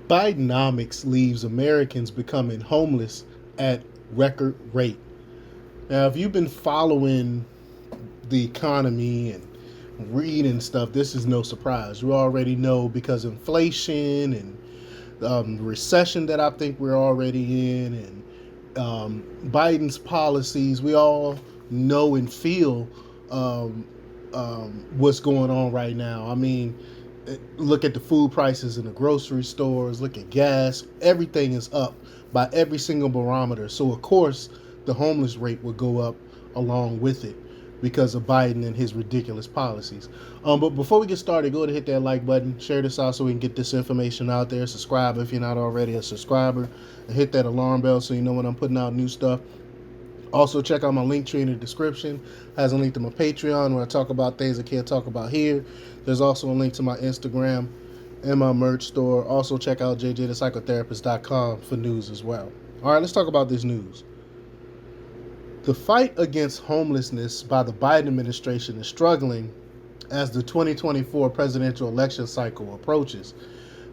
Bidenomics leaves Americans becoming homeless at record rate. Now, if you've been following the economy and reading stuff, this is no surprise. You already know because inflation and recession that I think we're already in, and Biden's policies, we all know and feel what's going on right now. I mean, look at the food prices in the grocery stores, look at gas, everything is up by every single barometer. So, of course, the homeless rate will go up along with it because of Biden and his ridiculous policies. But before we get started, go ahead and hit that like button, share this out so we can get this information out there. Subscribe if you're not already a subscriber, and hit that alarm bell so you know when I'm putting out new stuff. Also, check out my link tree in the description. It has a link to my Patreon where I talk about things I can't talk about here. There's also a link to my Instagram and my merch store. Also, check out jjthepsychotherapist.com for news as well. All right, let's talk about this news. The fight against homelessness by the Biden administration is struggling as the 2024 presidential election cycle approaches.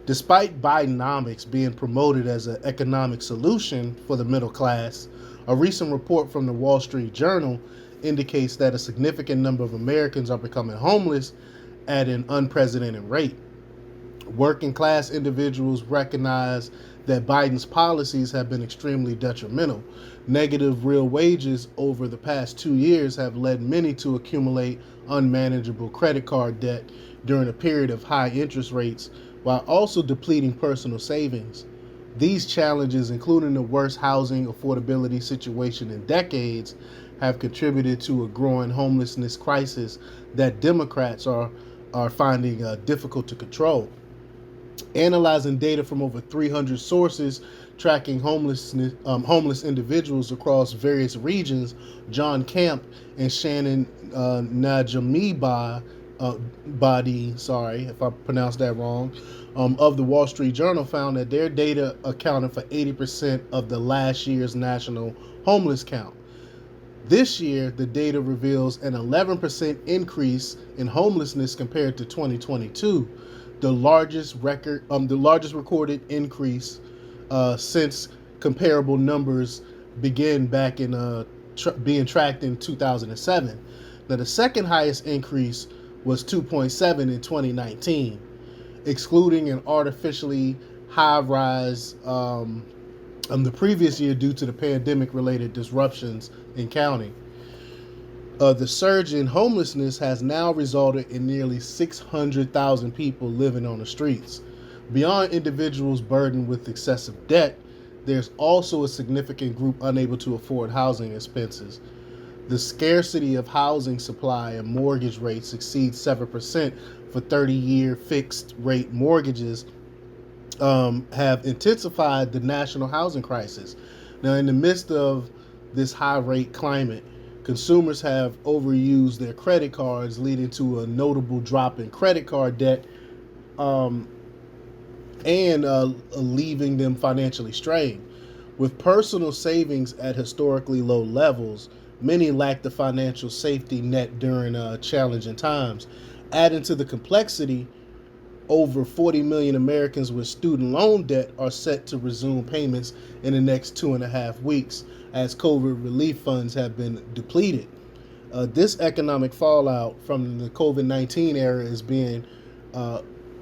Despite Bidenomics being promoted as an economic solution for the middle class, a recent report from the Wall Street Journal indicates that a significant number of Americans are becoming homeless at an unprecedented rate. Working class individuals recognize that Biden's policies have been extremely detrimental. Negative real wages over the past 2 years have led many to accumulate unmanageable credit card debt during a period of high interest rates, while also depleting personal savings. These challenges, including the worst housing affordability situation in decades, have contributed to a growing homelessness crisis that Democrats are finding difficult to control. Analyzing data from over 300 sources tracking homeless individuals across various regions, John Camp and Shannon Body, sorry if I pronounced that wrong, of the Wall Street Journal found that their data accounted for 80% of the last year's national homeless count. This year, the data reveals an 11% increase in homelessness compared to 2022, the largest recorded increase since comparable numbers began back in being tracked in 2007. Now, the second highest increase was 2.7 in 2019, excluding an artificially high rise the previous year due to the pandemic-related disruptions in counting. The surge in homelessness has now resulted in nearly 600,000 people living on the streets. Beyond individuals burdened with excessive debt, there's also a significant group unable to afford housing expenses. The scarcity of housing supply and mortgage rates exceeds 7% for 30-year fixed-rate mortgages have intensified the national housing crisis. Now, in the midst of this high-rate climate, consumers have overused their credit cards, leading to a notable drop in credit card debt and leaving them financially strained. With personal savings at historically low levels, many lack the financial safety net during challenging times. Adding to the complexity, over 40 million Americans with student loan debt are set to resume payments in the next 2.5 weeks as COVID relief funds have been depleted. This economic fallout from the COVID-19 era is being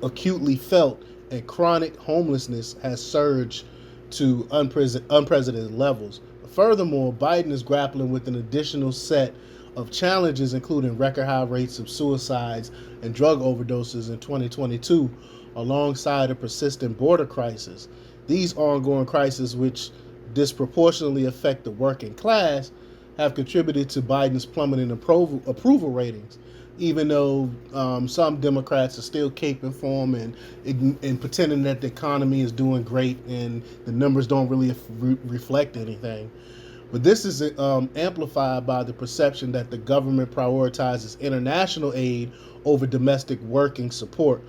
acutely felt, and chronic homelessness has surged to unprecedented levels. Furthermore, Biden is grappling with an additional set of challenges, including record high rates of suicides and drug overdoses in 2022, alongside a persistent border crisis. These ongoing crises, which disproportionately affect the working class, have contributed to Biden's plummeting approval ratings, even though some Democrats are still caping for him and pretending that the economy is doing great and the numbers don't really reflect anything. But this is amplified by the perception that the government prioritizes international aid over domestic working support,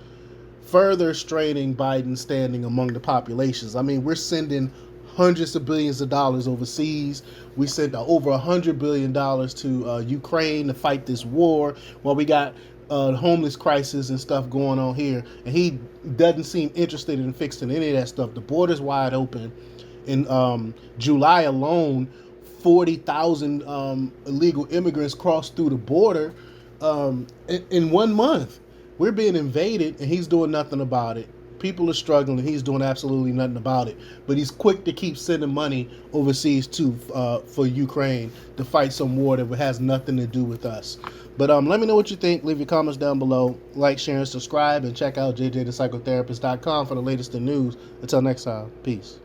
further straining Biden's standing among the populations. I mean, we're sending hundreds of billions of dollars overseas. We sent over $100 billion to Ukraine to fight this war. Well, we got homeless crisis and stuff going on here, and he doesn't seem interested in fixing any of that stuff. The border's wide open. In July alone, 40,000 illegal immigrants crossed through the border in 1 month. We're being invaded, and he's doing nothing about it. People are struggling, and he's doing absolutely nothing about it. But he's quick to keep sending money overseas too for Ukraine to fight some war that has nothing to do with us. But let me know what you think. Leave your comments down below. Like, share, and subscribe. And check out jjthepsychotherapist.com for the latest in news. Until next time, peace.